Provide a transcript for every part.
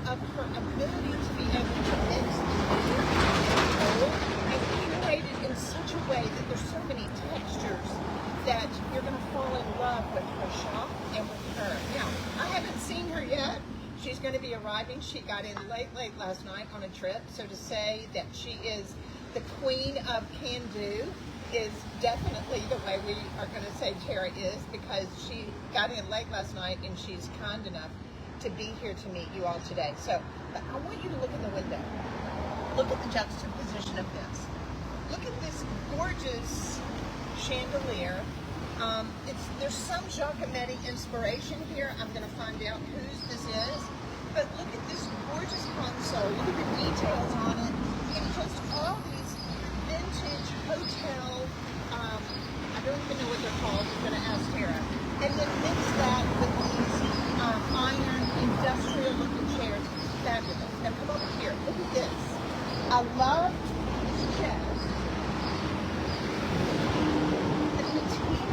of her ability to be able to mix new and old and curate it in such a way that there's so many textures that you're going to fall in love with her shop and with her. Now, I haven't seen her yet. She's going to be arriving. She got in late last night on a trip. So to say that she is the queen of can-do is definitely the way we are going to say Tara is, because she got in late last night and she's kind enough to be here to meet you all today. So but I want you to look in the window. Look at the juxtaposition of this. Look at this gorgeous chandelier. There's some Giacometti inspiration here. I'm going to find out whose this is. But look at this gorgeous console. Look at the details on it. And just all these vintage hotel, I don't even know what they're called. I'm going to ask Tara. And then mix that with these iron industrial looking chairs. Fabulous. Now come over here. Look at this. I love this chest.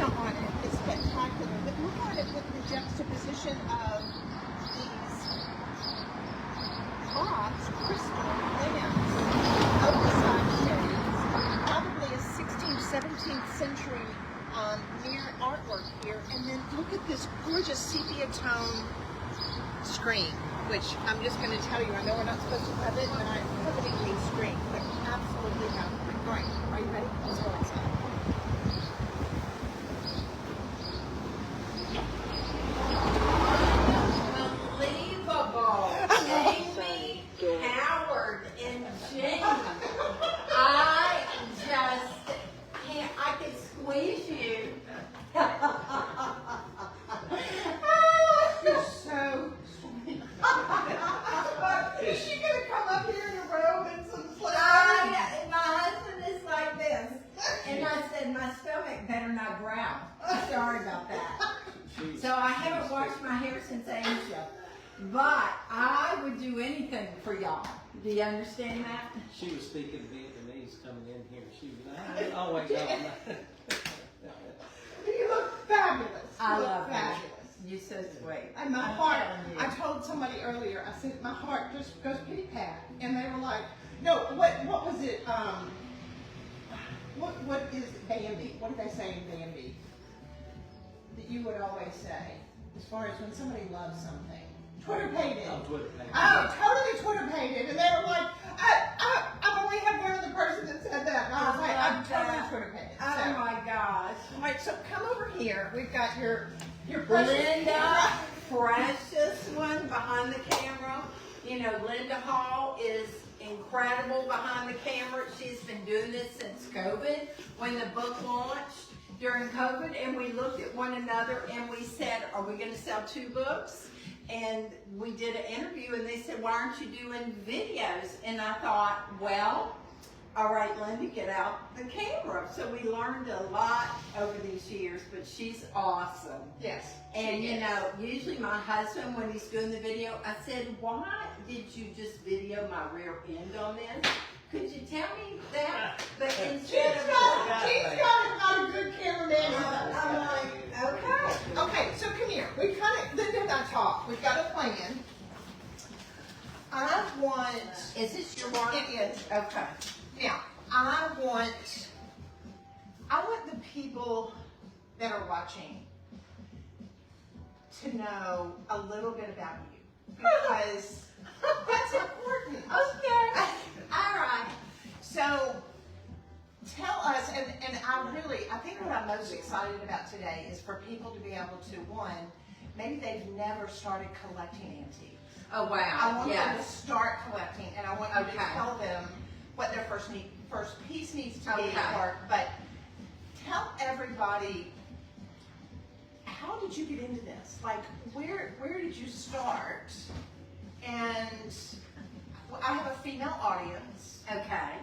On it is spectacular, but look at it with the juxtaposition of these cross crystal lamps, oversized shades, probably a 16th, 17th century mirror artwork here, and then look at this gorgeous sepia tone screen, which I'm just going to tell you, I know we're not supposed to covet, but I'm coveting these screens. They're absolutely beautiful. All right, are you ready? Let's go inside. So I haven't washed my hair since Asia, but I would do anything for y'all. Do you understand that? She was speaking Vietnamese coming in here. She was like, oh, wait, no. You look fabulous. I you love fabulous. You so sweet. And my heart, I told somebody earlier, I said, my heart just goes pitty-pat. And they were like, no, what was it? What is Bambi? What did they say in Bambi? That you would always say, as far as when somebody loves something. Twitter-pated. Oh, Twitter-pated. Oh, totally Twitter-pated. And they were like, I've only had one other person that said that. And I was like, I'm totally Twitter-pated. Oh my gosh. All right, so come over here. We've got your precious Linda, precious one behind the camera. You know, Linda Hall is incredible behind the camera. She's been doing this since COVID, when the book launched during COVID, and we looked at one another and we said, are we going to sell 2 books? And we did an interview and they said, why aren't you doing videos? And I thought, well, all right, Linda, get out the camera. So we learned a lot over these years, but she's awesome. Yes. And you know, usually my husband, when he's doing the video, I said, why did you just video my rear end on this? Could you tell me that? But instead of She's got a good cameraman. I'm like, okay. Okay, so come here. We kind of, Linda and I talked. We've got a plan. I want. Is this your one? It is. Okay. Now, I want the people that are watching to know a little bit about you, because that's important. Okay. All right. So tell us, and I think what I'm most excited about today is for people to be able to, one, maybe they've never started collecting antiques. Oh wow. I want them to Yes. start collecting, and I want you to Okay. tell them what their first piece needs to be. Okay. But tell everybody, how did you get into this? Like, where did you start? And I have a female audience. Okay.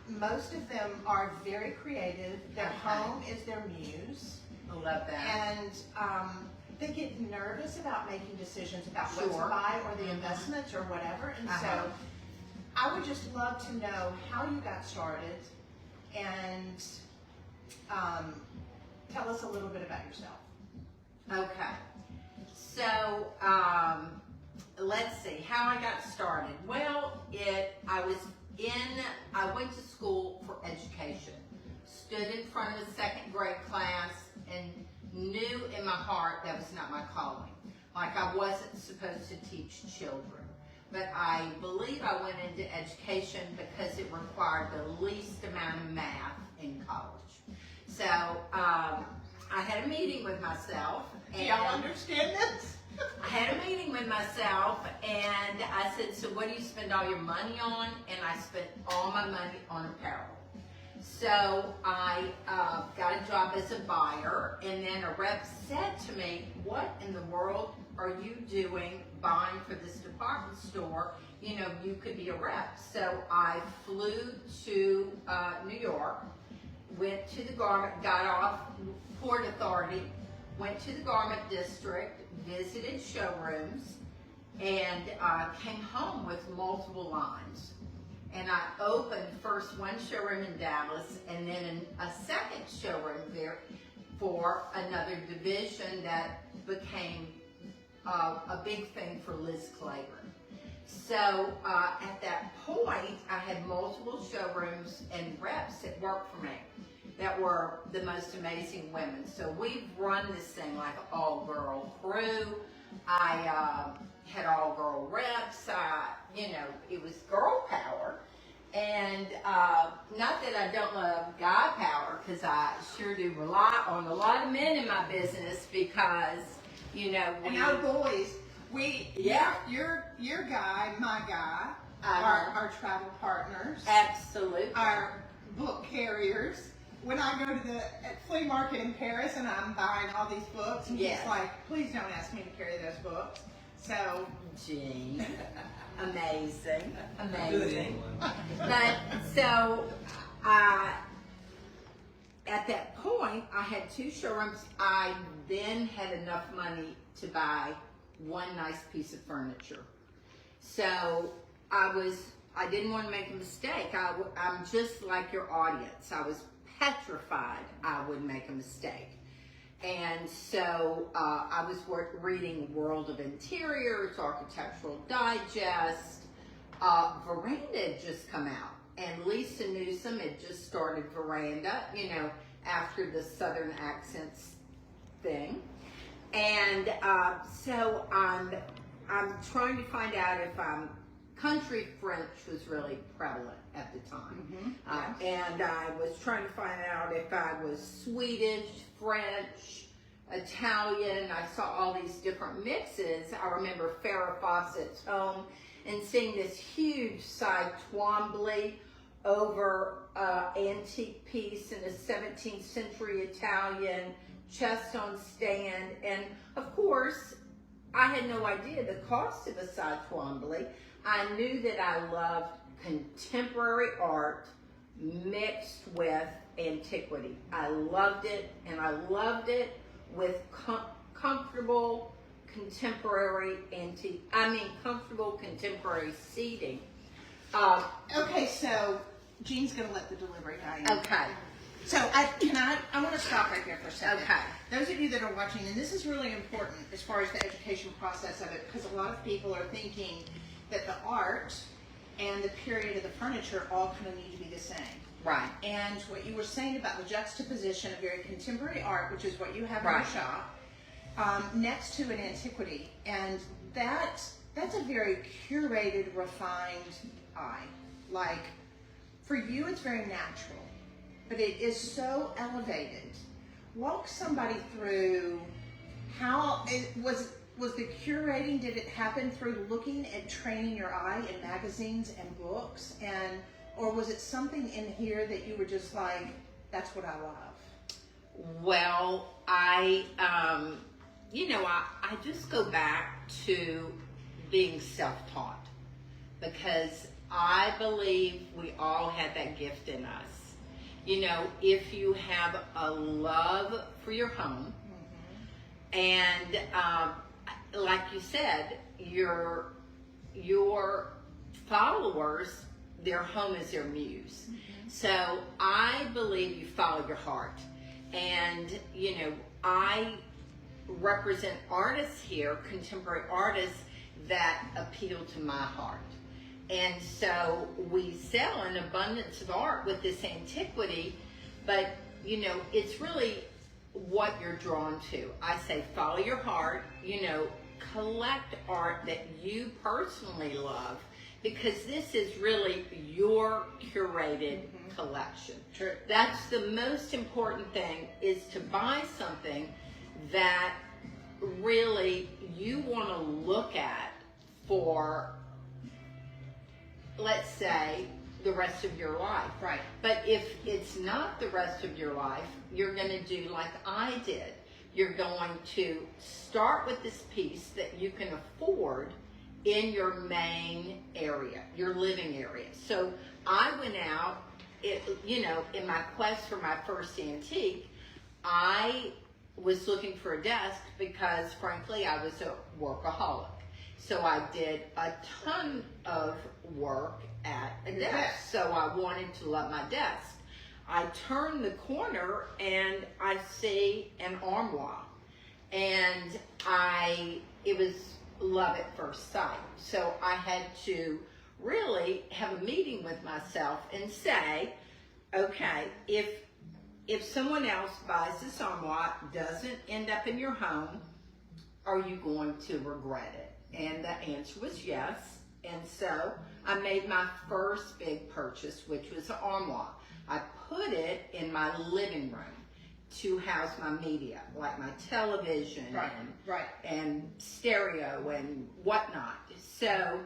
Most of them are very creative. Their Okay. home is their muse. I love that. And they get nervous about making decisions about what to Sure. buy or the investments or whatever. And Uh-huh. so I would just love to know how you got started, and tell us a little bit about yourself. Okay. So, let's see, how I got started. Well, I went to school for education. Stood in front of a second grade class and knew in my heart that was not my calling. Like I wasn't supposed to teach children. But I believe I went into education because it required the least amount of math in college. So I had a meeting with myself. Do y'all understand this? I had a meeting with myself and I said, so what do you spend all your money on? And I spent all my money on apparel. So I got a job as a buyer, and then a rep said to me, what in the world are you doing buying for this department store? You know, you could be a rep. So I flew to New York, went to the garment, got off Port Authority, went to the garment district, visited showrooms, and came home with multiple lines. And I opened first one showroom in Dallas and then a second showroom there for another division that became a big thing for Liz Claiborne. So at that point, I had multiple showrooms and reps that worked for me that were the most amazing women. So we've run this thing like an all-girl crew. I had all-girl reps. You know, it was girl power. And not that I don't love guy power, because I sure do rely on a lot of men in my business because, you know, And our boys, Yeah. your guy, my guy, Uh-huh. our travel partners, Absolutely. our book carriers. When I go to the flea market in Paris and I'm buying all these books, and Yes. he's like, please don't ask me to carry those books. So, Gee, amazing, Do it amazing. anyway. But so, at that point, I had 2 showrooms. I then had enough money to buy one nice piece of furniture. So I didn't want to make a mistake. I'm just like your audience. I was petrified I would make a mistake. And so I was reading World of Interiors, Architectural Digest. Veranda had just come out, and Lisa Newsom had just started Veranda, you know, after the Southern accents thing. And so I'm trying to find out if country French was really prevalent at the time. And I was trying to find out if I was Swedish, French, Italian. I saw all these different mixes. I remember Farrah Fawcett's home and seeing this huge side Twombly over antique piece in a 17th century Italian chest on stand. And of course, I had no idea the cost of a side Twombly. I knew that I loved contemporary art mixed with antiquity. I loved it, and I loved it with comfortable contemporary comfortable contemporary seating. okay, so Jean's gonna let the delivery guy in. Okay. So I want to stop right here for a second. Okay. Those of you that are watching, and this is really important as far as the education process of it, because a lot of people are thinking that the art and the period of the furniture all kind of need to be the same. Right. And what you were saying about the juxtaposition of very contemporary art, which is what you have in Right. your shop, next to an antiquity, and that's a very curated, refined eye. Like, for you, it's very natural, but it is so elevated. Walk somebody through how it was the curating. Did it happen through looking at training your eye in magazines and books, or was it something in here that you were just like, that's what I love? Well, I just go back to being self-taught, because I believe we all have that gift in us. You know, if you have a love for your home, and like you said, your followers, their home is their muse. So I believe you follow your heart. And, you know, I represent artists here, contemporary artists, that appeal to my heart. And so we sell an abundance of art with this antiquity, but you know, it's really what you're drawn to. I say follow your heart, you know, collect art that you personally love, because this is really your curated collection. True. That's the most important thing, is to buy something that really you want to look at for, let's say, the rest of your life. Right. But if it's not the rest of your life, you're going to do like I did. You're going to start with this piece that you can afford in your main area, your living area. So I went out, you know, in my quest for my first antique, I was looking for a desk because, frankly, I was a workaholic. So I did a ton of work at a desk. So I wanted to love my desk. I turn the corner and I see an armoire, and it was love at first sight. So I had to really have a meeting with myself and say, okay, if someone else buys this armoire, doesn't end up in your home, are you going to regret it? And the answer was yes. And so I made my first big purchase, which was an armoire. I put it in my living room to house my media, like my television and stereo and whatnot. So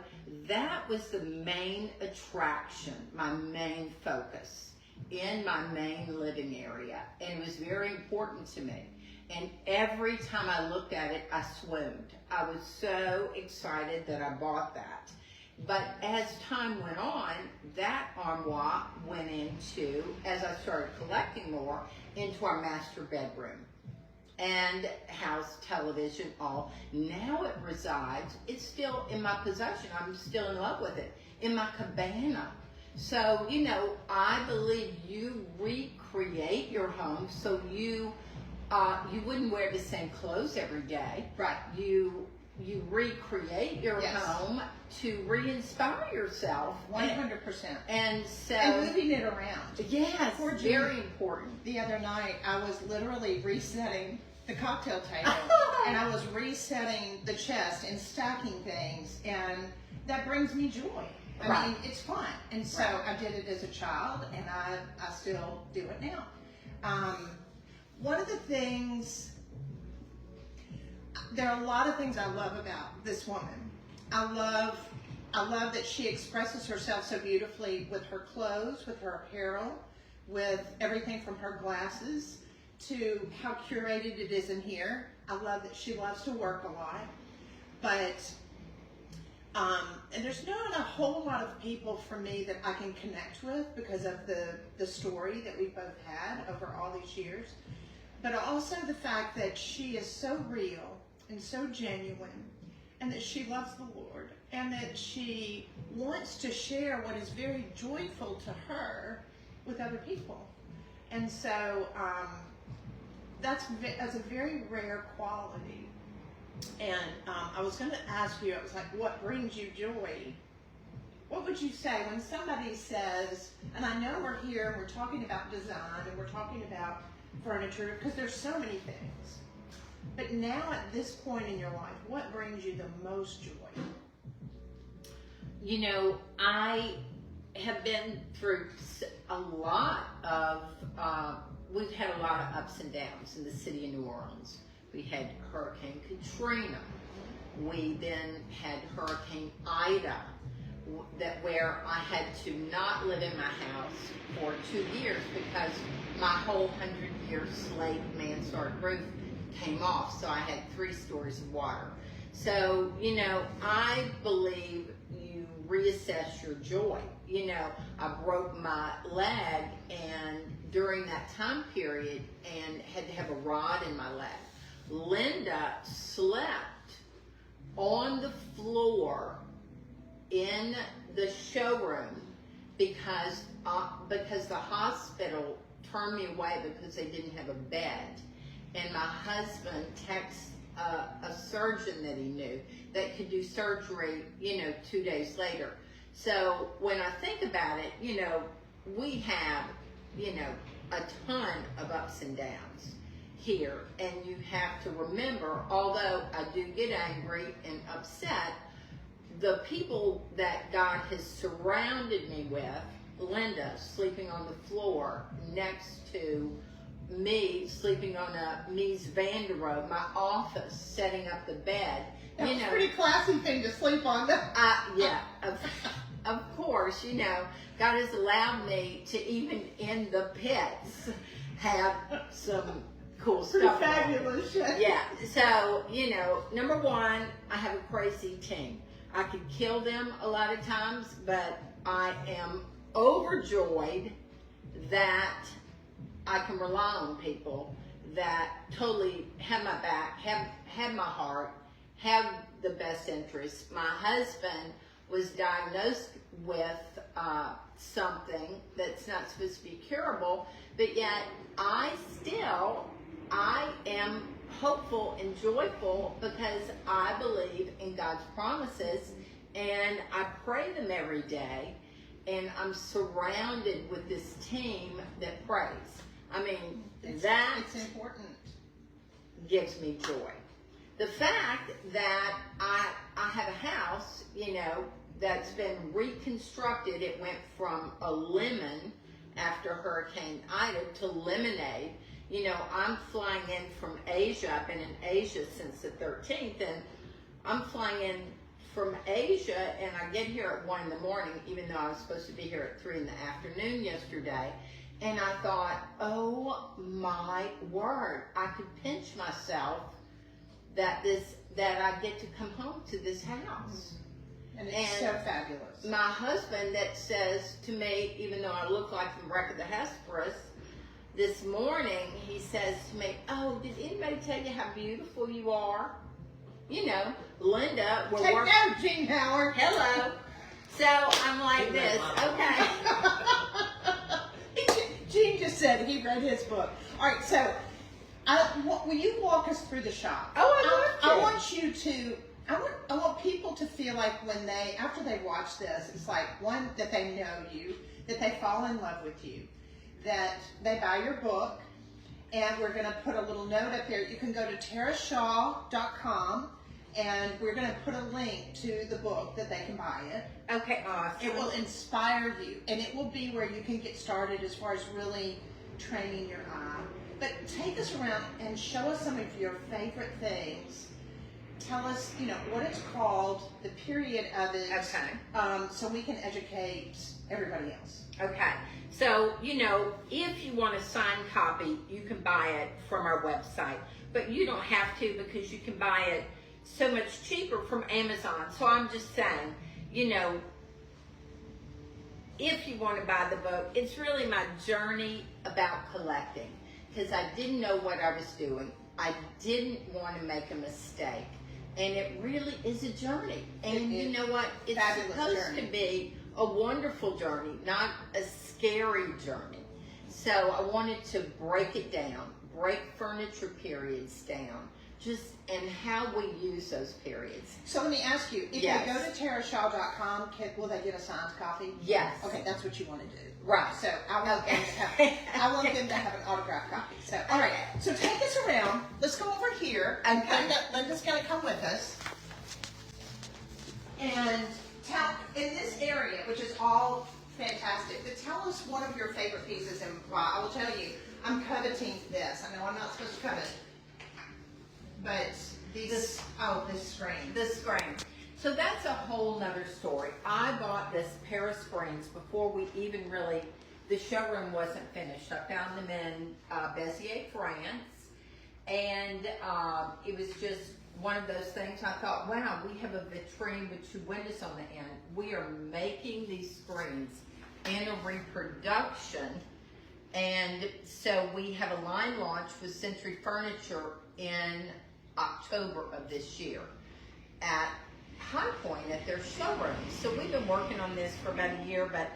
that was the main attraction, my main focus in my main living area. And it was very important to me. And every time I looked at it, I swooned. I was so excited that I bought that. But as time went on, that armoire went into, as I started collecting more, into our master bedroom and house, television, all. Now it resides, it's still in my possession, I'm still in love with it, in my cabana. So, you know, I believe you recreate your home so you wouldn't wear the same clothes every day. Right. You recreate your Yes. home to re-inspire yourself. 100%. And so, And moving it around. yes, Poor very Judy. important. The other night, I was literally resetting the cocktail table, and I was resetting the chest and stacking things, and that brings me joy. I mean, it's fun. And so I did it as a child, and I still do it now. One of the things, there are a lot of things I love about this woman. I love that she expresses herself so beautifully with her clothes, with her apparel, with everything from her glasses to how curated it is in here. I love that she loves to work a lot, but and there's not a whole lot of people for me that I can connect with because of the story that we both had over all these years, but also the fact that she is so real and so genuine, and that she loves the Lord, and that she wants to share what is very joyful to her with other people. And so that's a very rare quality. And I was going to ask you, I was like, what brings you joy? What would you say when somebody says, and I know we're here and we're talking about design and we're talking about furniture, because there's so many things. But now at this point in your life, what brings you the most joy? You know, I have been through a lot of, we've had a lot of ups and downs in the city of New Orleans. We had Hurricane Katrina. We then had Hurricane Ida, where I had to not live in my house for 2 years because my whole 100-year slate mansard roof came off, so I had 3 stories of water. So, you know, I believe you reassess your joy. You know, I broke my leg and during that time period and had to have a rod in my leg. Linda slept on the floor in the showroom because the hospital turned me away because they didn't have a bed. And my husband texted a surgeon that he knew that could do surgery, 2 days later. So when I think about it, we have, a ton of ups and downs here. And you have to remember, although I do get angry and upset, the people that God has surrounded me with, Linda sleeping on the floor next to me, sleeping on a Mies van der Rohe, my office, setting up the bed. That's a pretty classy thing to sleep on. Yeah, of course, God has allowed me to, even in the pits, have some cool Pretty stuff. fabulous. Yeah, so, number one, I have a crazy team. I could kill them a lot of times, but I am overjoyed that I can rely on people that totally have my back, have my heart, have the best interests. My husband was diagnosed with something that's not supposed to be curable, but yet I am hopeful and joyful because I believe in God's promises and I pray them every day, and I'm surrounded with this team that prays. I mean, It's important. gives me joy. The fact that I have a house, that's been reconstructed. It went from a lemon after Hurricane Ida to lemonade. I'm flying in from Asia. I've been in Asia since the 13th, and I'm flying in from Asia, and I get here at 1 in the morning, even though I was supposed to be here at 3 in the afternoon yesterday. And I thought, oh my word, I could pinch myself that I get to come home to this house. And it's so fabulous. My husband that says to me, even though I look like the wreck of the Hesperus, this morning he says to me, oh, did anybody tell you how beautiful you are? Linda, we're Take working. note, Gene Howard. Hello. So I'm like this, okay. Gene just said he read his book. All right, so will you walk us through the shop? Oh, I want you to. I want people to feel like after they watch this, it's like, one, that they know you, that they fall in love with you, that they buy your book, and we're going to put a little note up there. You can go to tarashaw.com, and we're going to put a link to the book that they can buy it. Okay, awesome. It will inspire you, and it will be where you can get started as far as really training your eye. But take us around and show us some of your favorite things. Tell us, what it's called, the period of it, Okay. So we can educate everybody else. Okay. So, if you want a signed copy, you can buy it from our website. But you don't have to, because you can buy it so much cheaper from Amazon. So I'm just saying, if you want to buy the book, it's really my journey about collecting. Because I didn't know what I was doing. I didn't want to make a mistake. And it really is a journey. And you know what? It's supposed to be a wonderful journey, not a scary journey. So I wanted to break it down, break furniture periods down, and how we use those periods. So let me ask you, if Yes. you go to tarashaw.com, will they get a signed copy? Yes. Okay, that's what you want to do. Right. So I want them to have an autographed copy. So, all right. So take us around. Let's go over here. And Okay. Linda's going to come with us. And in this area, which is all fantastic, but tell us one of your favorite pieces and why. I will tell you, I'm coveting this. I know I'm not supposed to covet, but this screen. The screen. So that's a whole nother story. I bought this pair of screens before we even the showroom wasn't finished. I found them in Béziers, France, and it was just one of those things. I thought, wow, we have a vitrine with 2 windows on the end. We are making these screens in a reproduction, and so we have a line launch with Century Furniture in October of this year at High Point at their showroom. So we've been working on this for about a year, but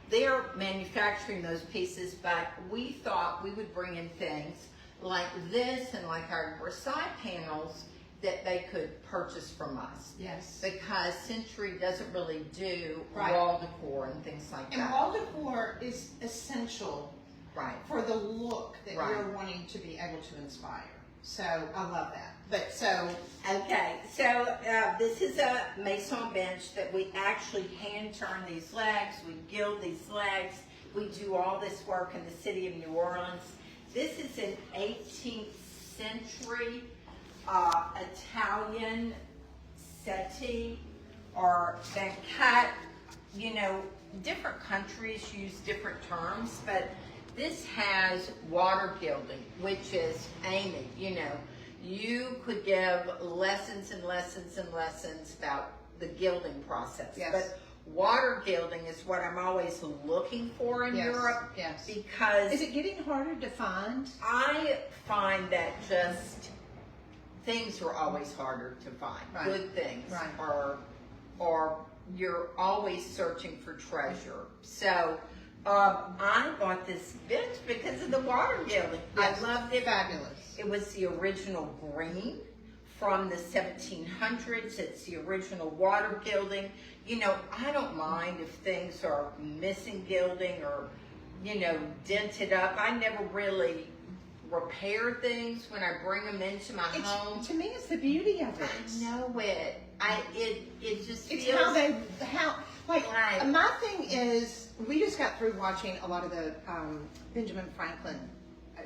they're manufacturing those pieces, but we thought we would bring in things like this and like our side panels that they could purchase from us. Yes. Because Century doesn't really do Right. wall decor and things like And that. wall decor is essential Right. for the look that Right. you're wanting to be able to inspire. So I love that. But so, Okay, so this is a mason bench that we actually hand turn these legs, we gild these legs, we do all this work in the city of New Orleans. This is an 18th century Italian settee, or been cut, you know, different countries use different terms, but this has water gilding, which is Amy, you know, you could give lessons and lessons and lessons about the gilding process. Yes. But water gilding is what I'm always looking for in Yes, Europe, yes. because is it getting harder to find? I find that just things are always harder to find. Right. Good things Right. or you're always searching for treasure. So I bought this bench because of the water gilding. Yes. I loved it. Fabulous. It was the original green from the 1700s. It's the original water gilding. You know, I don't mind if things are missing gilding or, you know, dented up. I never really repair things when I bring them into my home. To me, it's the beauty of it. I know it. It just It's feels like Right. my thing is, we just got through watching a lot of the Benjamin Franklin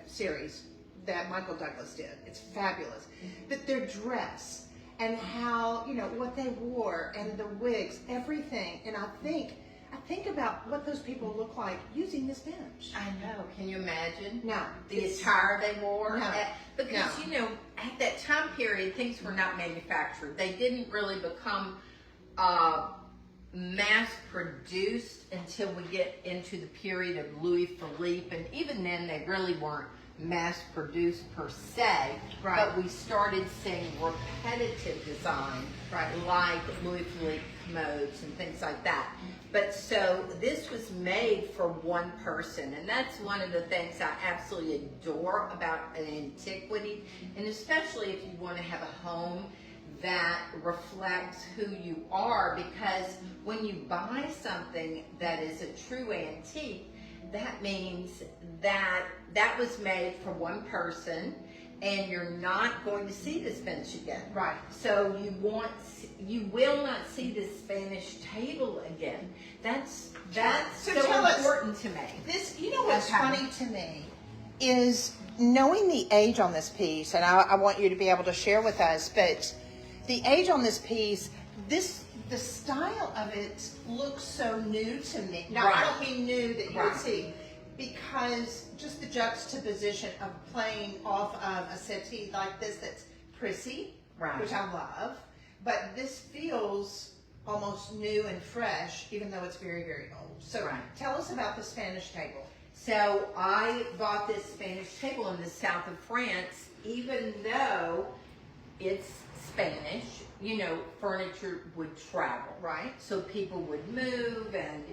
series that Michael Douglas did. It's fabulous. But their dress and how, you know, what they wore and the wigs, everything. And I think about what those people look like using this bench. I know. Can you imagine? No. The attire they wore. No. Because, No. you know, at that time period, things were not manufactured. They didn't really become mass produced until we get into the period of Louis Philippe. And even then, they really weren't mass produced per se. Right. But we started seeing repetitive design, Right. like Louis Philippe commodes and things like that. But so this was made for one person, and that's one of the things I absolutely adore about an antiquity, and especially if you want to have a home that reflects who you are, because when you buy something that is a true antique, that means that that was made for one person, and you're not going to see this bench again. Right. So you will not see this Spanish table again. That's So so tell us- important to me. This, you know what's Okay. funny to me is knowing the age on this piece, and I want you to be able to share with us, but the age on this piece, the style of it looks so new to me. Now, I Right. don't mean new that you would Right. see, because just the juxtaposition of playing off of a settee like this that's prissy, Right. which I love, but this feels almost new and fresh, even though it's very, very old. So Right. tell us about the Spanish table. So I bought this Spanish table in the south of France, even though it's Spanish, you know, furniture would travel. Right. So people would move and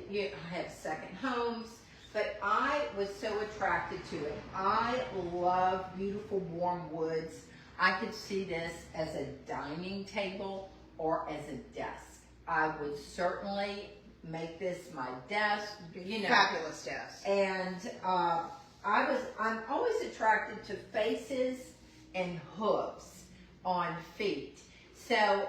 have second homes. But I was so attracted to it. I love beautiful warm woods. I could see this as a dining table or as a desk. I would certainly make this my desk, you know. Fabulous desk. And I'm always attracted to faces and hooves on feet. So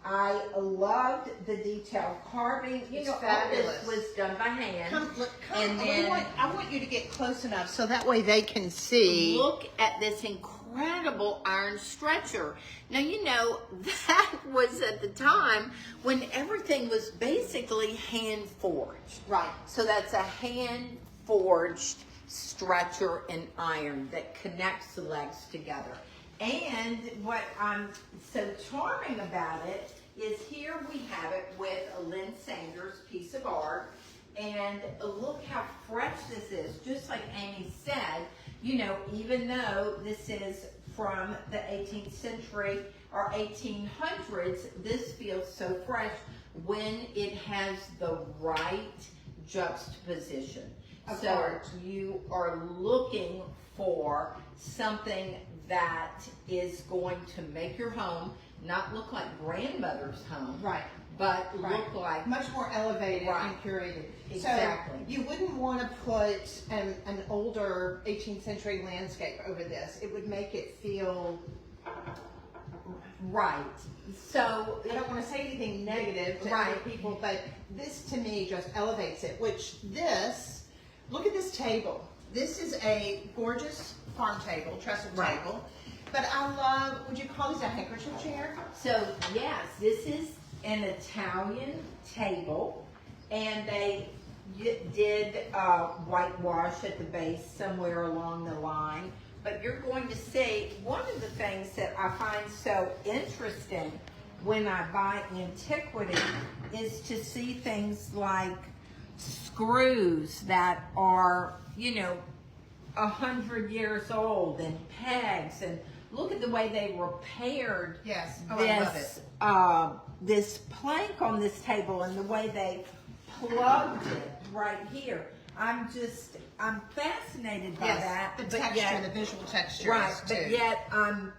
I loved the detailed carving. You It's know, all fabulous. this was done by hand. Come, And then- I want you to get close enough so that way they can see. Look at this incredible iron stretcher. Now, you know, that was at the time when everything was basically hand forged. Right. So that's a hand forged stretcher in iron that connects the legs together. And what I'm so charming about it is here we have it with a Lynn Sanders piece of art. And look how fresh this is. Just like Amy said, you know, even though this is from the 18th century or 1800s, this feels so fresh when it has the right juxtaposition. Of So course. you are looking for something that is going to make your home not look like grandmother's home, Right. but Right. look like Much more elevated Right. and curated. Exactly. So you wouldn't want to put an older 18th century landscape over this. It would make it feel, right. So I don't want to say anything negative to Right. other people, but this to me just elevates it, look at this table. This is a gorgeous farm table, trestle Right. table. But I love, would you call this a handkerchief chair? So yes, this is an Italian table, and they did whitewash at the base somewhere along the line. But you're going to see one of the things that I find so interesting when I buy antiquity is to see things like screws that are, 100 years old, and pegs, and look at the way they repaired Yes. Oh, I love this it. this plank on this table, and the way they plugged it right here. I'm fascinated by that. The but texture, yet- the visual textures Right, too. but yet I'm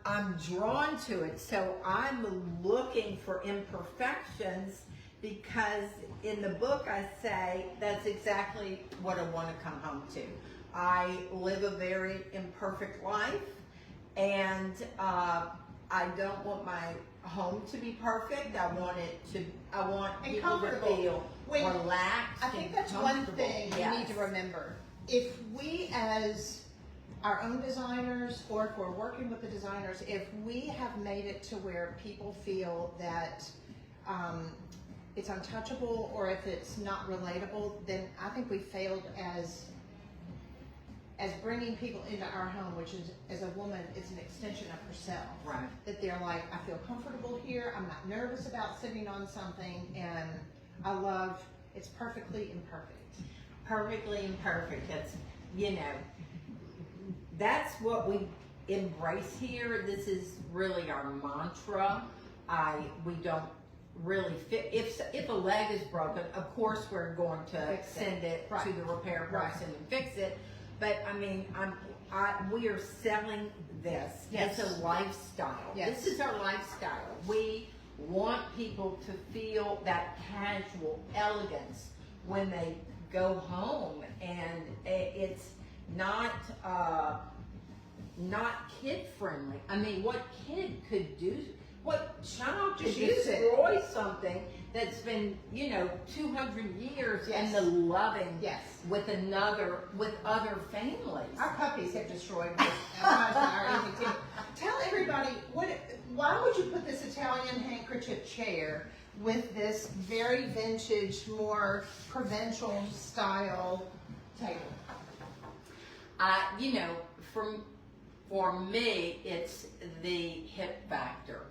drawn to it. So I'm looking for imperfections, because in the book I say that's exactly what I want to come home to. I live a very imperfect life, and I don't want my home to be perfect. I want And people to comfortable. feel When- relaxed. I think and that's one comfortable. thing you need to Yes. remember. If we, as our own designers, or if we're working with the designers, if we have made it to where people feel that it's untouchable, or if it's not relatable, then I think we failed as bringing people into our home, which is, as a woman, is an extension of herself. Right. That they're like, I feel comfortable here, I'm not nervous about sitting on something, and I love, it's perfectly imperfect. Perfectly imperfect. That's what we embrace here. This is really our mantra. We don't really fit. If a leg is broken, of course we're going to Fix it. send it Right. to the repair Right. person and fix it. But I mean, we are selling this. Yes. It's a lifestyle. Yes. This is our lifestyle. We want people to feel that casual elegance when they go home, and it's not kid friendly. I mean, what kid could do? What child could Just use it. destroy something that's been 200 years Yes. in the loving Yes. with other families? Our puppies have destroyed this. Our easy too. Tell everybody, why would you put this Italian handkerchief chair with this very vintage, more provincial style table? For me, it's the hip factor.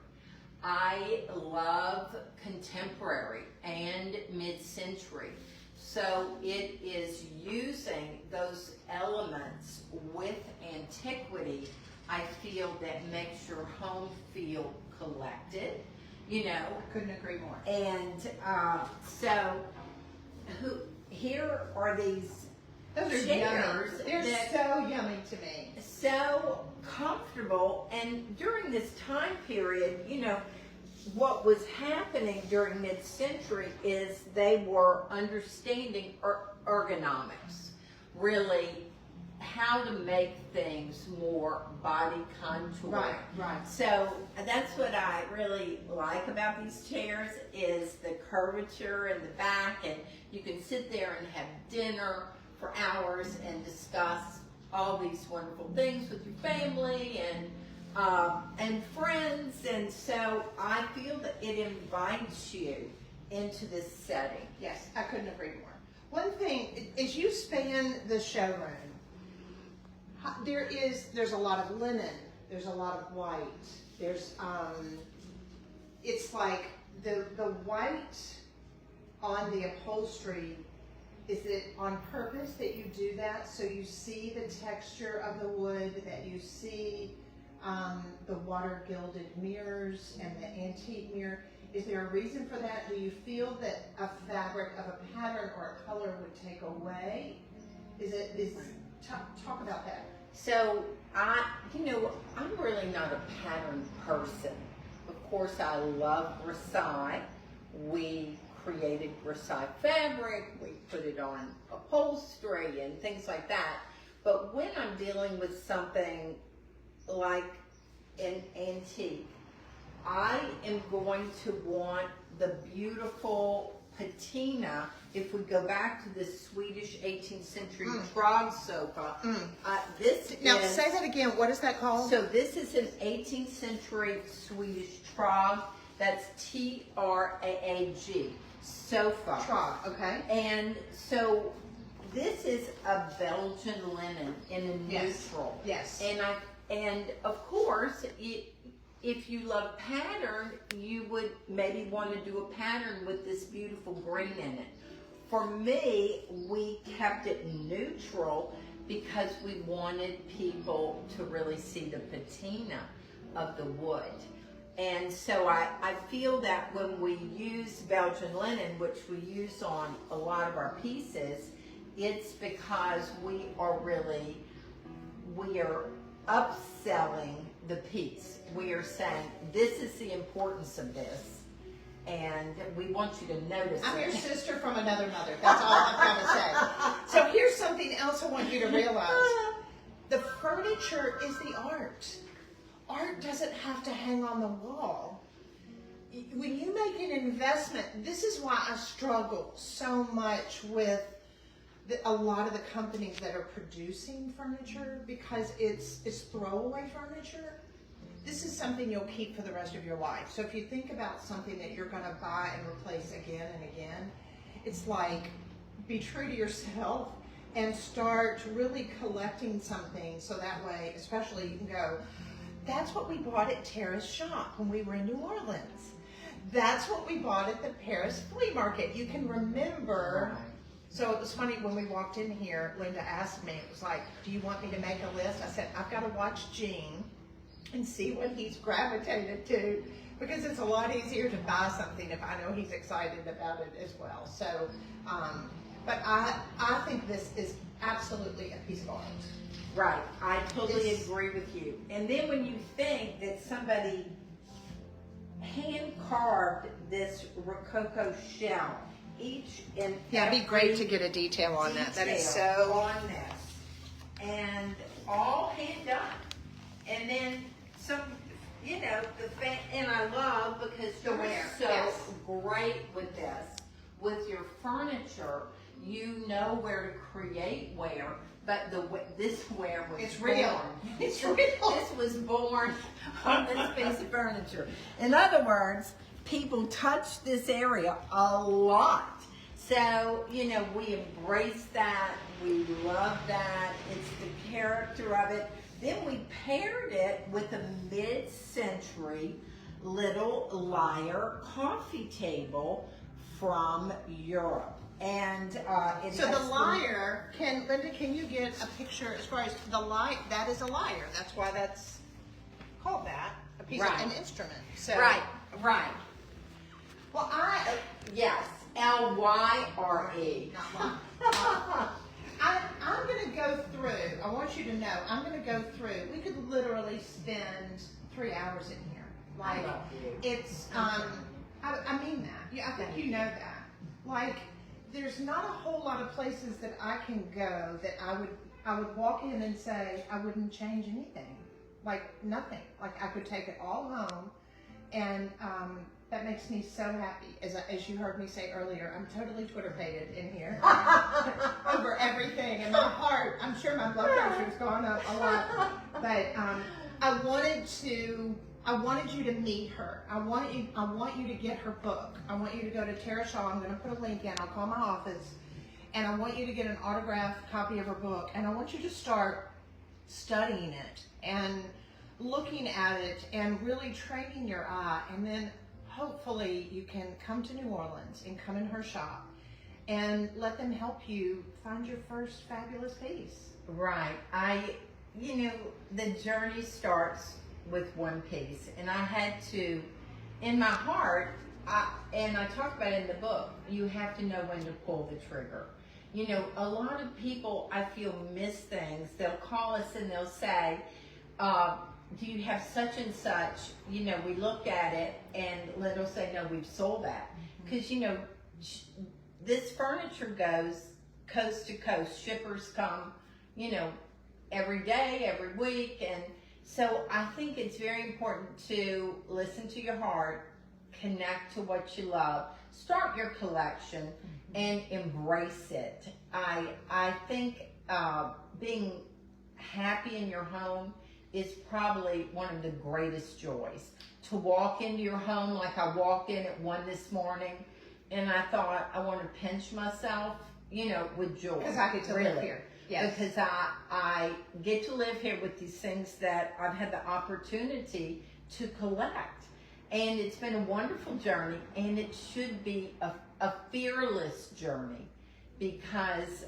I love contemporary and mid-century. So it is using those elements with antiquity, I feel, that makes your home feel collected, Couldn't agree more. And here are these Those are chairs yummy. They're that- so yummy to me. so comfortable. And during this time period, what was happening during mid-century is they were understanding ergonomics, really how to make things more body contour. Right. So that's what I really like about these chairs, is the curvature in the back, and you can sit there and have dinner for hours and discuss all these wonderful things with your family and friends. And so I feel that it invites you into this setting. Yes, I couldn't agree more. One thing, as you span the showroom, there's a lot of linen, there's a lot of white, there's, it's like the white on the upholstery, is it on purpose that you do that? So you see the texture of the wood, that you see the water gilded mirrors and the antique mirror. Is there a reason for that? Do you feel that a fabric of a pattern or a color would take away? Talk about that. So I'm really not a pattern person. Of course, I love Versailles. We created Versailles fabric. We put it on upholstery and things like that. But when I'm dealing with something like an antique, I am going to want the beautiful patina. If we go back to the Swedish 18th century Trog sofa, this Now, is, say that again. What is that called? so this is an 18th century Swedish Trog. That's Traag, sofa. Trog, okay. And so this is a Belgian linen in a Yes. neutral. Yes. And of course, if you love pattern, you would maybe want to do a pattern with this beautiful green in it. For me, we kept it neutral because we wanted people to really see the patina of the wood. And so I feel that when we use Belgian linen, which we use on a lot of our pieces, it's because we are upselling the piece. We are saying, this is the importance of this, and we want you to notice I'm it. your sister from another mother. That's all I'm going to say. So here's something else I want you to realize. The furniture is the art. Art doesn't have to hang on the wall. When you make an investment, this is why I struggle so much with a lot of the companies that are producing furniture, because it's throwaway furniture. This is something you'll keep for the rest of your life. So if you think about something that you're going to buy and replace again and again, it's like, be true to yourself and start really collecting something, so that way, especially, you can go, that's what we bought at Tara's shop when we were in New Orleans. That's what we bought at the Paris flea market. You can remember. So it was funny, when we walked in here, Linda asked me, it was like, do you want me to make a list? I said, I've got to watch Gene and see what he's gravitated to, because it's a lot easier to buy something if I know he's excited about it as well. So, but I think this is absolutely a piece of art. Right, I totally agree with you. And then when you think that somebody hand carved this Rococo shell, each and Yeah, it'd be great to get a detail on that. That is so. on this, and all hand done. And then some, and I love, because you're wear, so yes. great with this. With your furniture, you know where to create wear, but this wear was It's real. born. It's real. This was born on this piece of furniture. In other words, people touch this area a lot. So, we embrace that. We love that. It's the character of it. Then we paired it with a mid-century Little Lyre coffee table from Europe. And it So has the lyre, Linda, can you get a picture as far as the lyre? That is a lyre. That's why that's called that, a piece of an instrument. So Right. Well, Yes, Lyre. not lyre. I'm going to go through. I want you to know, I'm going to go through. We could literally spend 3 hours in here. Like, I love you. it's I mean that. Yeah, I think you know that. Like, there's not a whole lot of places that I can go that I would walk in and say I wouldn't change anything. Like, nothing. Like, I could take it all home, and that makes me so happy. As you heard me say earlier, I'm totally Twitter-pated in here over everything. And my heart, I'm sure my blood pressure's gone up a lot. But I wanted you to meet her. I want you to get her book. I want you to go to Tara Shaw. I'm going to put a link in. I'll call my office. And I want you to get an autographed copy of her book. And I want you to start studying it and looking at it and really training your eye. And then hopefully you can come to New Orleans and come in her shop and let them help you find your first fabulous piece. Right. The journey starts with one piece, and I had to, in my heart, and I talk about it in the book, you have to know when to pull the trigger. you know, a lot of people, I feel, miss things. They'll call us and they'll say, do you have such and such? You know, we look at it and Linda will say, no, we've sold that. Because, you know, this furniture goes coast to coast. Shippers come, you know, every day, every week. And so I think it's very important to listen to your heart, connect to what you love, start your collection, and embrace it. I think being happy in your home is probably one of the greatest joys. To walk into your home like I walked in at 1 this morning, and I thought I want to pinch myself, you know, with joy. Because I get to live here. Yes. Because I get to live here with these things that I've had the opportunity to collect. And it's been a wonderful journey, and it should be a fearless journey because,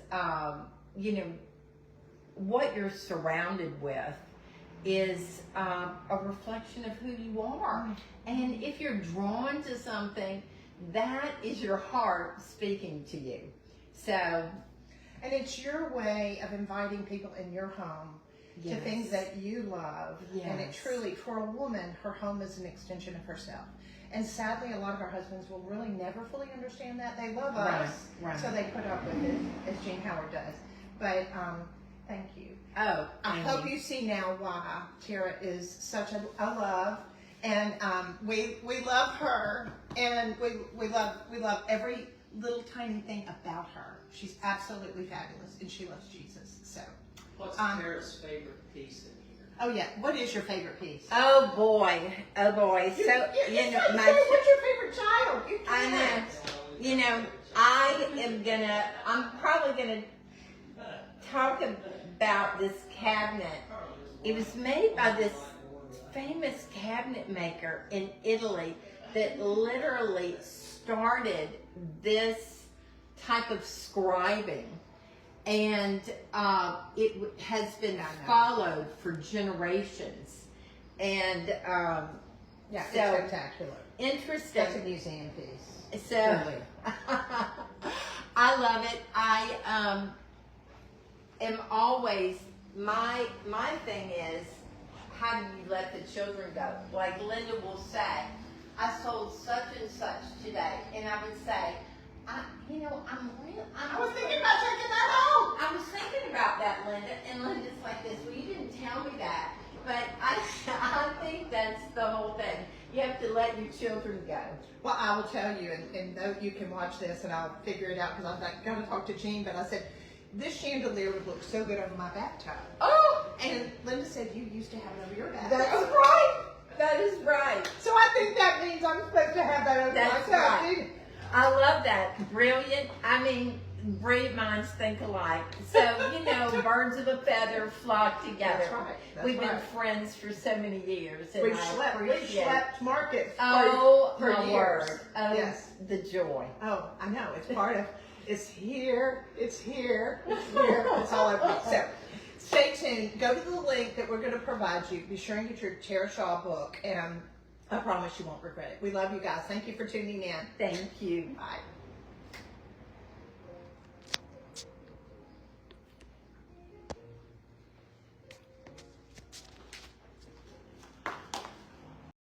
you know, what you're surrounded with is a reflection of who you are. And if you're drawn to something, that is your heart speaking to you. So, And it's your way of inviting people in your home to Yes. things that you love. And it Yes. truly, for a woman, her home is an extension of herself. And sadly, a lot of our husbands will really never fully understand that. They love us, right. so they put up with it, as Gene Howard does. But thank you. oh, I hope you see now why Tara is such a love, and we love her, and we love every little tiny thing about her. She's absolutely fabulous, and she loves Jesus. So, What's Tara's favorite piece in here? oh yeah, what is your favorite piece? Oh boy. So, you know, what's your favorite child? You I know. can't. You know, I'm probably gonna talk about this cabinet. It was made by this famous cabinet maker in Italy that literally started this type of scribing. And it has been followed for generations. And Yeah, it's so spectacular. interesting. That's a museum piece. So Really. I love it. I am always my thing is, how do you let the children go? Like Linda will say, I sold such and such today, and I would say, I was thinking about taking that home. I was thinking about that, Linda, and Linda's like this. Well, you didn't tell me that, but I think that's the whole thing. You have to let your children go. Well, I will tell you, and though you can watch this, and I'll figure it out because I'm not going to talk to Jean, but I said, this chandelier would look so good over my bathtub. Oh, And Linda said you used to have it over your bathtub. that's right. That is right. So I think that means I'm supposed to have that over That's my tub. right. I love that. Brilliant. I mean, brilliant minds think alike. So, you know, birds of a feather flock together. That's right. That's We've been right. friends for so many years. And We've I appreciate it. schlepped markets Oh, for my years. word. Oh, Yes. the joy. Oh, I know. It's part of, it's here, it's here, it's here, it's all over me. So stay tuned. Go to the link that we're going to provide you. Be sure and get your Tara Shaw book, and I promise you won't regret it. We love you guys. Thank you for tuning in. Thank you. Bye.